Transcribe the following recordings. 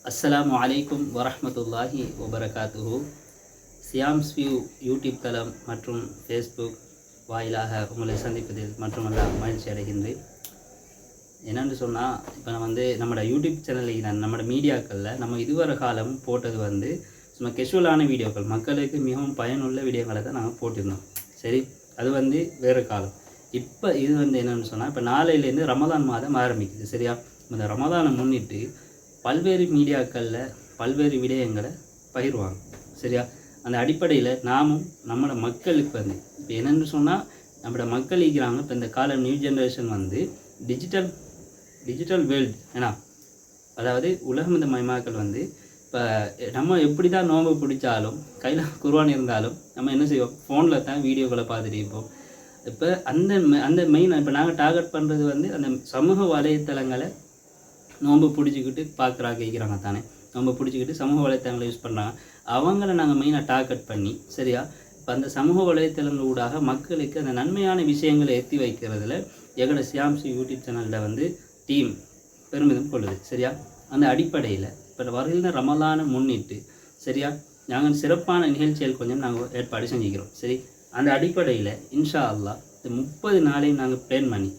அஸ்ஸலாமு அலைக்கும் வரஹ்மத்துல்லாஹி வபரகாத்துஹு. சியாம்ஸ் வியூ யூடியூப் தளம் மற்றும் ஃபேஸ்புக் வாயிலாக உங்களை சந்திப்பதில் மட்டுமல்ல மகிழ்ச்சி அடைகின்றேன். என்னென்னு சொன்னால், இப்போ நான் நம்மளோட யூடியூப் சேனலில் நம்மளோட மீடியாக்களில் நம்ம இதுவரை காலம் போட்டது சும்மா கெஷுவலான வீடியோக்கள், மக்களுக்கு மிகவும் பயனுள்ள வீடியோக்களை தான் நாங்கள் போட்டிருந்தோம். சரி, அது வேறு காலம். இப்போ இது என்னென்னு சொன்னால், இப்போ நாளையிலேருந்து ரமதான் மாதம் ஆரம்பிக்குது. சரியா, இந்த ரமதானை முன்னிட்டு பல்வேறு மீடியாக்களில் பல்வேறு விடயங்களை பகிர்வாங்க. சரியா, அந்த அடிப்படையில் நாமும் நம்மளோட மக்களுக்கு இப்போ என்னென்னு சொன்னால், நம்மளோட மக்கள் இருக்கிறாங்க. இப்போ இந்த காலம் நியூ ஜென்ரேஷன் டிஜிட்டல் வேர்ல்டு ஏன்னா, அதாவது உலகம் இந்த மயமாக்கள் இப்போ நம்ம எப்படி தான் நோம்பு பிடிச்சாலும் கையில் குர்ஆன் இருந்தாலும் நம்ம என்ன செய்வோம், ஃபோனில் தான் வீடியோக்களை பார்த்துட்டு இருப்போம். இப்போ அந்த மெயின் இப்போ நாங்கள் டார்கெட் பண்ணுறது அந்த சமூக வலைத்தளங்களை நோம்பு பிடிச்சிக்கிட்டு கேட்குறாங்க தானே, நோம்பு பிடிச்சிக்கிட்டு சமூக வலைத்தளங்களை யூஸ் பண்ணுறாங்க. அவங்கள நாங்கள் மெயினாக டார்கெட் பண்ணி, சரியா, இப்போ அந்த சமூக வலைத்தளங்களூடாக மக்களுக்கு அந்த நன்மையான விஷயங்களை எத்தி வைக்கிறதுல எங்களோட சியாம்ஸ் யூடியூப் சேனலில் டீம் பெருமிதம் கொள்ளுது. சரியா, அந்த அடிப்படையில் இப்போ வருகின்ற ரமலானை முன்னிட்டு, சரியா, நாங்கள் சிறப்பான நிகழ்ச்சிகள் கொஞ்சம் நாங்கள் ஏற்பாடு செஞ்சுக்கிறோம். சரி, அந்த அடிப்படையில் இன்ஷா அல்லாஹ் இந்த 30 நாளையும் நாங்கள் பிளான் பண்ணி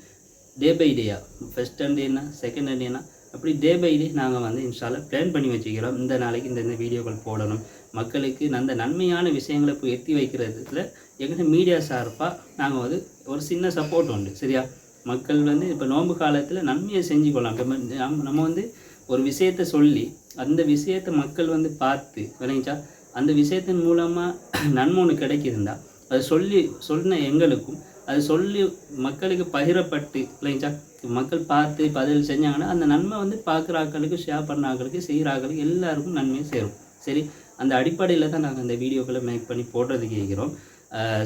டே பை டேயாக, ஃபஸ்ட் டே என்ன, செகண்ட் டே என்ன, அப்படி டே பை டே நாங்கள் இன்ஷால்லா பிளான் பண்ணி வச்சுக்கிறோம். இந்த நாளைக்கு இந்த வீடியோக்கள் போடணும், மக்களுக்கு அந்த நன்மையான விஷயங்களை போய் எத்தி வைக்கிறதுல எங்கள் மீடியா சார்பாக நாங்கள் ஒரு சின்ன சப்போர்ட் உண்டு. சரியா, மக்கள் இப்போ நோன்பு காலத்தில் நன்மையை செஞ்சு கொள்ளலாம். நம்ம ஒரு விஷயத்தை சொல்லி அந்த விஷயத்தை மக்கள் பார்த்து விளைஞ்சா அந்த விஷயத்தின் மூலமாக நன்மை ஒன்று கிடைக்கிதுண்டா, அது சொன்ன எங்களுக்கும் அது சொல்லி மக்களுக்கு பகிரப்பட்டு இல்லைங்களா, மக்கள் பார்த்து பதில் செஞ்சாங்கன்னா அந்த நன்மை பார்க்குற ஆக்களுக்கு, ஷேர் பண்ண ஆக்களுக்கு, செய்கிற ஆக்களுக்கு எல்லாருக்கும் நன்மையை சேரும். சரி, அந்த அடிப்படையில் தான் நாங்கள் இந்த வீடியோக்களை மேக் பண்ணி போடுறதுக்கு கேட்குறோம்.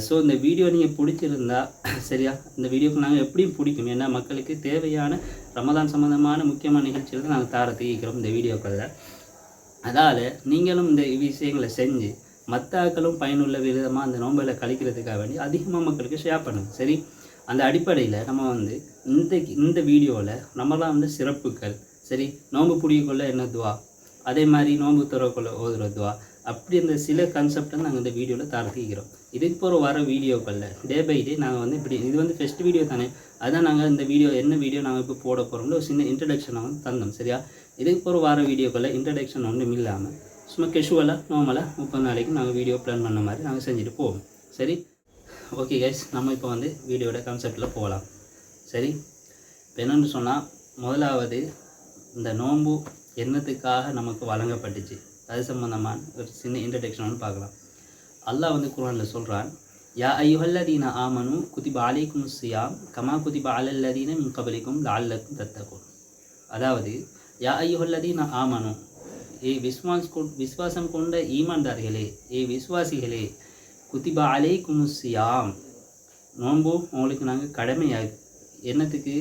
ஸோ இந்த வீடியோ நீங்கள் பிடிச்சிருந்தா, சரியா, இந்த வீடியோக்கு நாங்கள் எப்படியும் பிடிக்கும். ஏன்னா மக்களுக்கு தேவையான ரமதான் சம்மந்தமான முக்கியமான நிகழ்ச்சிகள் தான் நாங்கள் தாரத்துக்கு கேட்குறோம் இந்த வீடியோக்களில். அதால் நீங்களும் இந்த விஷயங்களை செஞ்சு மற்ற ஆக்களும் பயனுள்ள விதமாக அந்த நோம்பலை கழிக்கிறதுக்காக வேண்டி அதிகமாக மக்களுக்கு ஷேர் பண்ணுங்க. சரி, அந்த அடிப்படையில் நம்ம இந்த வீடியோவில் நம்மளாம் சிறப்புகள், சரி, நோம்பு பிடிக்கொள்ள என்ன துவா, அதே மாதிரி நோம்பு துறக்கொள்ள ஓதுற துவா, அப்படி அந்த சில கான்செப்டை நாங்கள் இந்த வீடியோவில் தரத்திக்கிறோம். இதுக்கு போகிற வர வீடியோக்களில் டே பை டே நாங்கள் இப்படி இது ஃபஸ்ட் வீடியோ தானே, அதான் நாங்கள் இந்த வீடியோ என்ன வீடியோ நாங்கள் இப்போ போட போகிறோம்னு ஒரு சின்ன இன்ட்ரடக்ஷனை தந்தோம். சரியா, இதுக்கு போகிற வர வீடியோக்களில் இன்ட்ரடக்ஷன் ஒன்றும் இல்லாமல் சும்மா கெஷுவலாக நார்மலாக 30 நாளைக்கு நாங்கள் வீடியோ பிளான் பண்ண மாதிரி நாங்கள் செஞ்சுட்டு போவோம். சரி, ஓகே கைஸ், நம்ம இப்போ வீடியோட கான்செப்டில் போகலாம். சரி, இப்போ என்னென்னு சொன்னால், முதலாவது இந்த நோன்பு என்னத்துக்காக நமக்கு வழங்கப்பட்டுச்சு அது சம்பந்தமான ஒரு சின்ன இன்ட்ரடக்ஷன் பார்க்கலாம். அல்லாஹ் குர்ஆனில் சொல்கிறான், யா அய்யுஹல்லதீன ஆமனு குதிப அலைக்குமுஸ் ஸியாம் கமா குதிப அலல்லதீன மின் கபலிக்கும் லஅல்லக்கும் தத்தகூன். அதாவது, யா அய்யுஹல்லதீன ஆமனு, ஏ விஸ்வாசம் கொண்ட ஈமான்தார்களே, ஏ விஸ்வாசிகளே, குதிப அலைக்குமுஸ் ஸியாம், நோன்பு உங்களுக்கு நாங்கள் கடமையாக என்னத்துக்கு,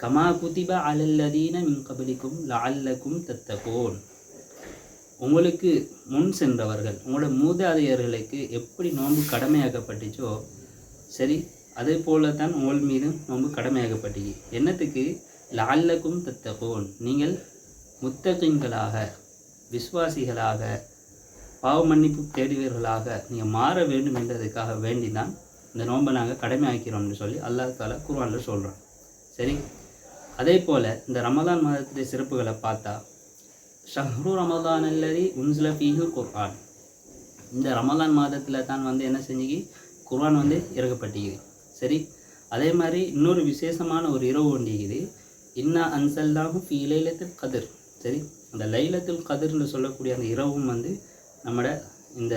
கமா குதிப அலல்லதீன மின் கபலிக்கும் லஅல்லக்கும் தத்தகூன், உங்களுக்கு முன் சென்றவர்கள் உங்களோட மூதாதையர்களுக்கு எப்படி நோன்பு கடமையாக்கப்பட்டுச்சோ, சரி, அதே போல தான் உங்கள் மீது நோன்பு கடமையாக்கப்பட்டுச்சு. என்னத்துக்கு, லஅல்லக்கும் தத்தகூன், நீங்கள் முத்தகீன்களாக, விஸ்வாசிகளாக, பாவ மன்னிப்பு தேடுவீர்களாக நீங்கள் மாற வேண்டும் என்றதுக்காக வேண்டி தான் இந்த நோன்பை நாங்கள் கடமையாக்கிறோம்னு சொல்லி அல்லாஹ் தஆலா குர்ஆனில் சொல்கிறோம். சரி, அதே போல் இந்த ரமதான் மாதத்துடைய சிறப்புகளை பார்த்தா, ஷஹ்ரு ரமதான் அல்லதி உன்சில ஃபீஹி குர்ஆன், இந்த ரமலான் மாதத்தில் தான் என்ன செஞ்சுக்கி குர்ஆன் இறக்கப்பட்டிக்குது. சரி, அதே மாதிரி இன்னொரு விசேஷமான ஒரு இரவு ஒன்றிக்குது, இன்னா அன்சல்னாஹு ஃபீ லைலத்துல் கத்ர். சரி, அந்த லைலத்துல் கத்ர்னு சொல்லக்கூடிய அந்த இரவும் நம்மட இந்த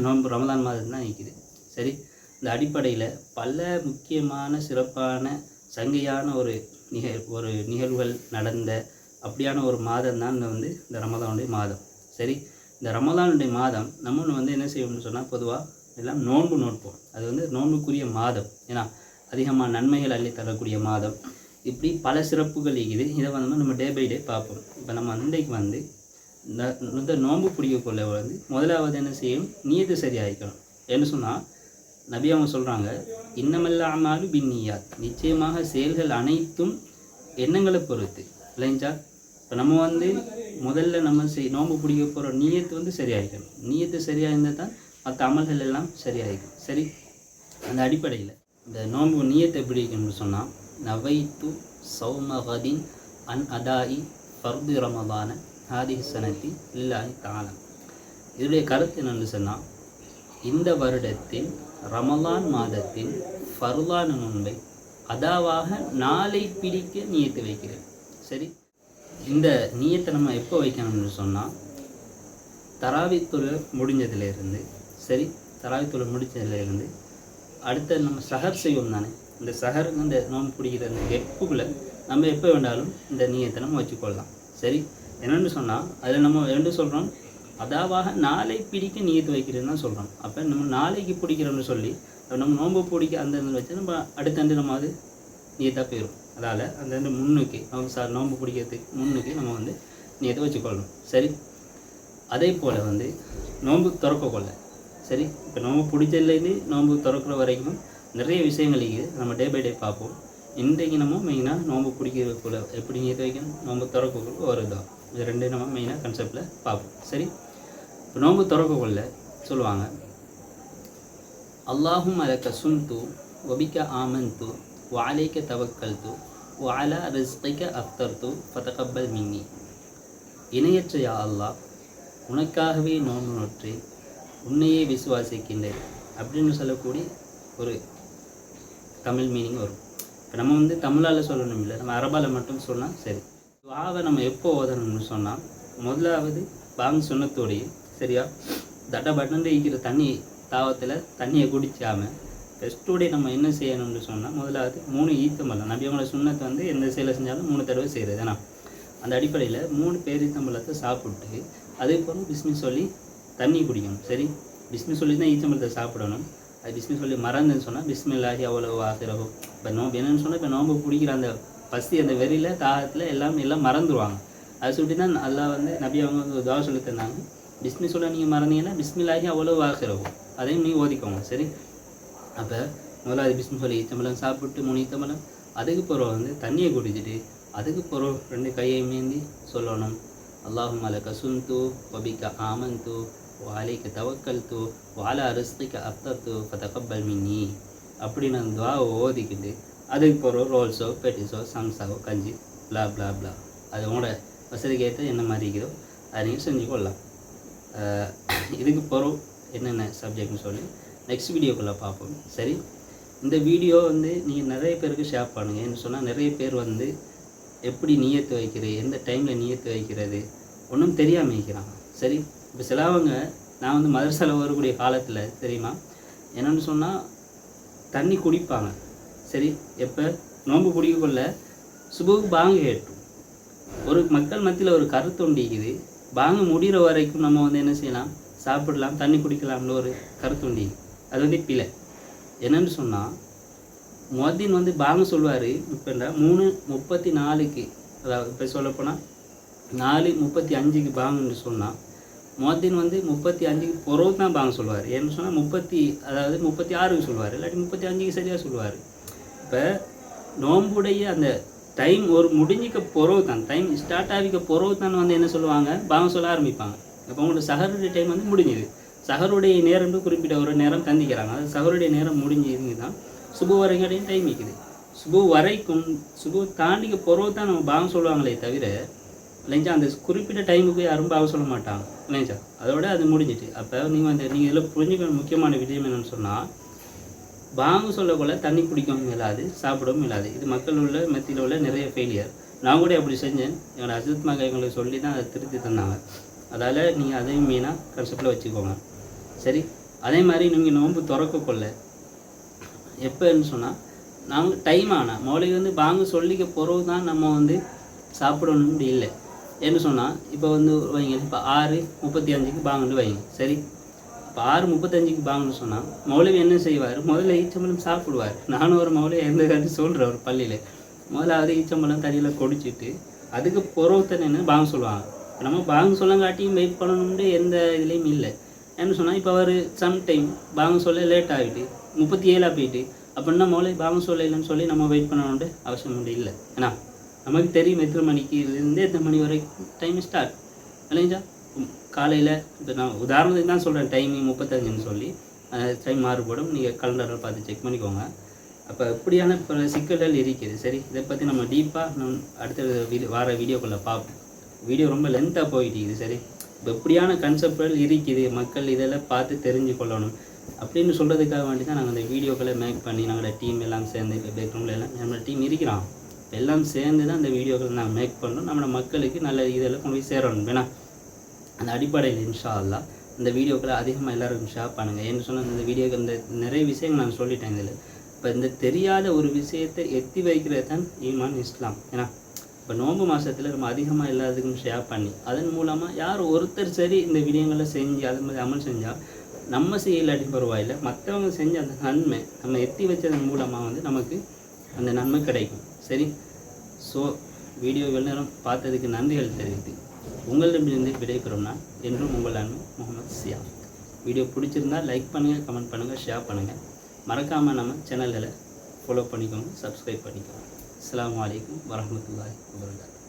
நோன்பு ரமலான் மாதம் தான் நிற்கிது. சரி, இந்த அடிப்படையில் பல முக்கியமான சிறப்பான சங்கையான ஒரு நிகழ்வுகள் நடந்த அப்படியான ஒரு மாதம் தான் இந்த ரமலானுடைய மாதம். சரி, இந்த ரமலானுடைய மாதம் நம்ம என்ன செய்வோம்னு சொன்னால், பொதுவாக எல்லாம் நோன்பு நோட்போம். அது நோன்புக்குரிய மாதம், ஏன்னா அதிகமாக நன்மைகள் அள்ளி தரக்கூடிய மாதம். இப்படி பல சிறப்புகள் இருக்குது. இதை நம்ம டே பை டே பார்ப்போம். இப்போ நம்ம இன்றைக்கு இந்த நோன்பு பிடிக்கக்குள்ள முதலாவது என்ன செய்யணும், நியத்து சரியாகிக்கணும். என்ன சொன்னால், நபி அவங்க சொல்கிறாங்க, இன்னமல்ல அமாலு பின்னியாத், நிச்சயமாக செயல்கள் அனைத்தும் எண்ணங்களை பொறுத்து இல்லைங்களா. இப்போ நம்ம முதல்ல நம்ம நோன்பு பிடிக்க போகிற நீயத்து வந்து சரியாகிக்கணும். நீயத்து சரியாக இருந்தால் தான் மற்ற அமல்கள் எல்லாம் சரியாகிக்கும். சரி, அந்த அடிப்படையில் இந்த நோன்பு நீயத்தை எப்படி இருக்கணும்னு சொன்னால், நவைத்து சௌமகதின் அன் அதாயி ஃபர்து ரமதான ஹாதி சனத்தி இல்லாஹி தாலா. இதனுடைய கருத்து என்னென்னு சொன்னால், இந்த வருடத்தின் ரமலான் மாதத்தின் ஃபர்லான நோன்பை அதாவாக நாளை பிடிக்க நியத்து வைக்கிறேன். சரி, இந்த நியத்தை நம்ம எப்போ வைக்கணும்னு சொன்னால், தராவித்துறை முடிஞ்சதுலேருந்து, சரி, தராவித்துறை முடிஞ்சதுலேருந்து அடுத்த நம்ம சஹர் செய்வோம் தானே, இந்த சஹர் இந்த நோன்பு பிடிக்கிற அந்த கெப்புக்குள்ளே நம்ம எப்போ வேண்டாலும் இந்த நியத்தை நம்ம வச்சுக்கொள்ளலாம். சரி, என்னென்னு சொன்னால் அதில் நம்ம ரெண்டு சொல்கிறோம், அதாவாக நாளை பிடிக்க நியத்து வைக்கிறேன்னு தான் சொல்கிறோம். அப்போ நம்ம நாளைக்கு பிடிக்கிறோம்னு சொல்லி நம்ம நோன்பு பிடிக்க அந்த வச்சு நம்ம அடுத்தண்டு நம்ம அது நியத்தாக போயிடும். அதால் அந்த முன்னுக்கு நம்ம நோன்பு பிடிக்கிறதுக்கு முன்னுக்கு நம்ம வந்து நியத்தை வச்சுக்கொள்ளணும். சரி, அதே போல் வந்து நோன்பு திறக்கக்கொள்ள. சரி, இப்போ நோன்பு பிடிச்சதுலேருந்து நோன்பு திறக்கிற வரைக்கும் நிறைய விஷயங்கள் இருக்குது, நம்ம டே பை டே பார்ப்போம். இன்றைக்கு நம்ம மெயினாக நோன்பு பிடிக்கிறதுக்குள்ள எப்படி நியத்து வைக்கணும், நோன்பு திறக்கக்குள்ள ஒரு இதாக இது ரெண்டு நம்ம மெயினாக கான்செப்டில் பார்ப்போம். சரி, இப்போ நோன்பு திறக்கக்குள்ள சொல்லுவாங்க, அல்லாஹும் அலக்க சுன்து வபிக்க ஆமன்து வாலைக்க தவக்கல்து வாலா ரிஸ்கைக்க அஃப்தர்து ஃபதகப்பல் மின்னி. இணையற்ற யா அல்லாஹ், உனக்காகவே நோன்பு நோற்றேன், உன்னையே விசுவாசிக்கின்றேன் அப்படின்னு சொல்லக்கூடிய ஒரு தமிழ் மீனிங் வரும். இப்போ நம்ம வந்து தமிழால் சொல்லணும் இல்லை, நம்ம அரபால் மட்டும் சொன்னால் சரி. துஆவை நம்ம எப்போ ஓதணும்னு சொன்னால், முதலாவது பாங் சுன்னத்தோடைய சரியா தட்ட பட்டன் இருக்கிற தண்ணி தாவத்தில் தண்ணியை குடிக்காமல் ஃபஸ்ட்டோடைய நம்ம என்ன செய்யணும்னு சொன்னால், முதலாவது 3 ஈத்தம்பழம். நபி அவங்களோட சுண்ணத்தை வந்து எந்த செயலை செஞ்சாலும் 3 தடவை செய்கிறது. ஏன்னா அந்த அடிப்படையில் 3 பேரீத்தம்பழத்தை சாப்பிட்டு அதுக்கப்புறம் பிஸ்மி சொல்லி தண்ணி குடிக்கணும். சரி, பிஸ்மி சொல்லி தான் ஈச்சம்பழத்தை சாப்பிடணும். அது பிஸ்மி சொல்லி மறந்துன்னு சொன்னால் பிஸ்மில்லாஹி அவ்வளோ ஆகிறோ. இப்போ நோம்பு என்னென்னு சொன்னால், இப்போ நோம்பு பிடிக்கிற அந்த பசி அந்த வெறியில் தாகத்தில் எல்லாம் மறந்துடுவாங்க. அதை சொல்லி தான் அல்லாஹ் வந்து நபி அவங்க வந்து துஆ சொல்லி தந்தாங்க, பிஸ்மி சொல்ல நீங்கள் மறந்தீங்கன்னா பிஸ்மில்லாஹி அவ்வளோ ஆகிறோ அதையும் நீங்கள் ஓதிக்கோங்க. சரி, அப்போ முதலாவது பிஸ்மி சொல்லி ஈச்சம்பழம் சாப்பிட்டு 3 ஈத்தம்பழம், அதுக்கு பிறகு வந்து தண்ணியை குடிச்சிட்டு அதுக்கு பிறகு 2 கையை மீந்தி சொல்லணும், அல்லாஹும் அலக சுன்து வபிக்க ஆமன்து வாலைக்க தவக்கல்து வாலா ரிஸ்கிக்க அஃப்தர்து ஃபதகப்பல் மின்னி அப்படின்னு அந்த துஆவை ஓதிக்கிட்டு அதுக்கு பிறகு ரோல்ஸோ பெட்டிஸோ சம்சாவோ கஞ்சி பிளா பிளா பிளா அது உங்களோட வசதிக்கு ஏற்ற என்ன மாதிரி இருக்குதோ அதை நீங்கள் செஞ்சு கொள்ளலாம். இதுக்கு பிறகு என்னென்ன சப்ஜெக்ட்னு சொல்லி நெக்ஸ்ட் வீடியோக்குள்ளே பார்ப்போம். சரி, இந்த வீடியோ வந்து நீங்கள் நிறைய பேருக்கு ஷேர் பண்ணுங்கள். என்ன சொன்னால், நிறைய பேர் வந்து எப்படி நியத்து வைக்கிறது, எந்த டைமில் நியத்து வைக்கிறது ஒன்றும் தெரியாமல் வைக்கிறாங்க. சரி, இப்போ சிலவங்க நான் வந்து மதரசாவில் வரக்கூடிய காலத்தில் தெரியுமா என்னென்னு சொன்னால் தண்ணி குடிப்பாங்க. சரி, எப்போ நோன்பு பிடிக்கக்குள்ள சுபுக்கு பாங்கு கேட்டும் ஒரு மக்கள் மத்தியில் ஒரு கருத்து ஒண்டிக்குது, பாங்கு முடிகிற வரைக்கும் நம்ம வந்து என்ன செய்யலாம், சாப்பிடலாம், தண்ணி குடிக்கலாம்னு ஒரு கருத்து ஒண்டி. அது வந்து பிழை. என்னென்னு சொன்னால், முஅத்தின் வந்து பாங்கு சொல்வார் இப்போ இல்லை 3:34, அதாவது இப்போ சொல்லப்போனால் 4:35 பாங்குன்னு சொன்னால் முஅத்தின் வந்து 35க்கு பிறகு தான் பாங்கு சொல்லுவார். ஏன்னு சொன்னால் 36க்கு சொல்லுவார், இல்லாட்டி 35க்கு சரியாக சொல்லுவார். இப்போ நோம்புடைய அந்த டைம் ஒரு முடிஞ்சிக்க பிறகு தான், டைம் ஸ்டார்ட் ஆகிக்க பிறகு தான் வந்து என்ன சொல்லுவாங்க, பாங்கு சொல்ல ஆரம்பிப்பாங்க. அப்போ உங்களோட சஹருடைய டைம் வந்து முடிஞ்சுது. சஹருடைய நேரம் குறிப்பிட்ட ஒரு நேரம் தந்திக்கிறாங்க. அது சஹருடைய நேரம் முடிஞ்சிருந்து தான் சுபு வரைக்கும் டைம் இருக்குது. சுபு வரைக்கும் சுபு தாண்டிக்க பிறகு தான் நம்ம பாங்கு சொல்லுவாங்களே தவிர இல்லைஞ்சா அந்த குறிப்பிட்ட டைமுக்கு யாரும் பாங்கு சொல்ல மாட்டாங்க இல்லைஞ்சா, அதோட அது முடிஞ்சிட்டு. அப்போ நீங்கள் இதில் புரிஞ்சுக்க முக்கியமான விஷயம் என்னென்னு சொன்னால், பாங்கு சொல்லக்குள்ள தண்ணி குடிக்கவும் இல்லாது, சாப்பிடவும் இல்லாது. இது மக்கள் உள்ள மத்தியில் உள்ள நிறைய ஃபெயிலியர். நான் கூட அப்படி செஞ்சேன், என்னோடய அஜித் மகா எங்களுக்கு சொல்லி தான் அதை திருத்தி தந்தாங்க. அதால் நீங்கள் அதையும் மெயினாக கன்செப்டில் வச்சுக்கோங்க. சரி, அதே மாதிரி நீங்கள் நோன்பு திறக்கக்குள்ள எப்போன்னு சொன்னால், நாங்கள் டைம் ஆனால் மௌலிகை வந்து பாங்கு சொல்லிக்க பிறகு தான் நம்ம வந்து சாப்பிடணும்னு இல்லை. என்ன சொன்னால், இப்போ வந்து வைங்க, இப்போ 6:35க்கு பாங்குன்னு வைங்க. சரி, இப்போ 6:35க்கு பாங்குன்னு சொன்னால் மௌலவி என்ன செய்வார், முதல்ல ஈச்சம்பழம் சாப்பிடுவார். நானும் ஒரு மௌலவி எந்த கருத்து சொல்கிறேன் ஒரு பள்ளியில், முதல்ல ஈச்சம்பழம் தண்ணியில் குடிச்சிட்டு அதுக்கு பிறகு என்ன பாங்கு சொல்லுவாங்க. நம்ம பாங்கு சொல்லங்காட்டியும் வெயிட் பண்ணணும்னு எந்த இதுலேயும் இல்லை. என்ன சொன்னால், இப்போ அவர் சம்டைம் பாங்கு சொல்ல லேட் ஆகிட்டு 37 போயிட்டு அப்படின்னா மௌலவி பாங்கு சொல்ல இல்லைன்னு சொல்லி நம்ம வெயிட் பண்ணணுன்ட்டு அவசியம் உண்டு இல்லை. ஏன்னா நமக்கு தெரியும் எத்தனை மணிக்கு இருந்து எத்தனை மணி வரைக்கும் டைம் ஸ்டார்ட். இல்லைங்களா? காலையில் இப்போ நான் உதாரணத்துக்கு தான் சொல்கிறேன், டைமிங் 35ன்னு சொல்லி டைம் மாறுபடும். நீங்கள் கலண்டரில் பார்த்து செக் பண்ணிக்கோங்க. அப்போ இப்படியான பல சிக்கல்கள் இருக்குது. சரி, இதை பற்றி நம்ம டீப்பாக அடுத்த வார வீடியோக்குள்ளே பார்ப்போம். வீடியோ ரொம்ப லென்த்தாக போயிட்டு சரி. இப்போ இப்படியான கன்செப்ட்கள் இருக்குது, மக்கள் இதெல்லாம் பார்த்து தெரிஞ்சு கொள்ளணும் அப்படின்னு சொல்கிறதுக்காக வேண்டி தான் நாங்கள் அந்த வீடியோக்களை மேக் பண்ணி நாங்கள் டீம் எல்லாம் சேர்ந்து இப்போ பேக்ரவுண்டில் எல்லாம் நம்ம டீம் இருக்கிறோம். எல்லாம் சேர்ந்து தான் அந்த வீடியோக்களை நாங்கள் மேக் பண்ணோம். நம்ம மக்களுக்கு நல்ல இதெல்லாம் கொண்டு போய் சேரணும். வேணா அந்த அடிப்படையில் இன்ஷா அல்லாஹ் இந்த வீடியோக்களை அதிகமாக எல்லாருக்கும் ஷேர் பண்ணுங்கள். ஏன்னு சொன்னால் இந்த வீடியோக்கு இந்த நிறைய விஷயங்கள் நான் சொல்லிட்டேன் இதில். இப்போ இந்த தெரியாத ஒரு விஷயத்தை எத்தி வைக்கிறது தான் ஈமான், இஸ்லாம். ஏன்னா இப்போ நோன்பு மாதத்தில் நம்ம அதிகமாக எல்லாத்துக்கும் ஷேர் பண்ணி அதன் மூலமாக யார் ஒருத்தர் சரி இந்த விடயங்களை செஞ்சு அது மாதிரி அமல் செஞ்சால் நம்ம செய்யலாட்டி பரவாயில்லை, மற்றவங்க செஞ்ச அந்த நன்மை நம்ம எத்தி வச்சதன் மூலமாக வந்து நமக்கு அந்த நன்மை கிடைக்கும். சரி, ஸோ வீடியோ நேரம் பார்த்ததுக்கு நன்றிகள் தெரிவித்து உங்களிடமிருந்து விடைபெறும் நான் என்றும் உங்கள் அன்பு முகமது சியாம். வீடியோ பிடிச்சிருந்தால் லைக் பண்ணுங்கள், கமெண்ட் பண்ணுங்கள், ஷேர் பண்ணுங்கள். மறக்காமல் நம்ம சேனல்களை ஃபாலோ பண்ணிக்கோங்க, சப்ஸ்கிரைப் பண்ணிக்கோங்க. அஸ்ஸலாமு அலைக்கும் வரஹ்மத்துல்லாஹி வபரகாத்துஹு.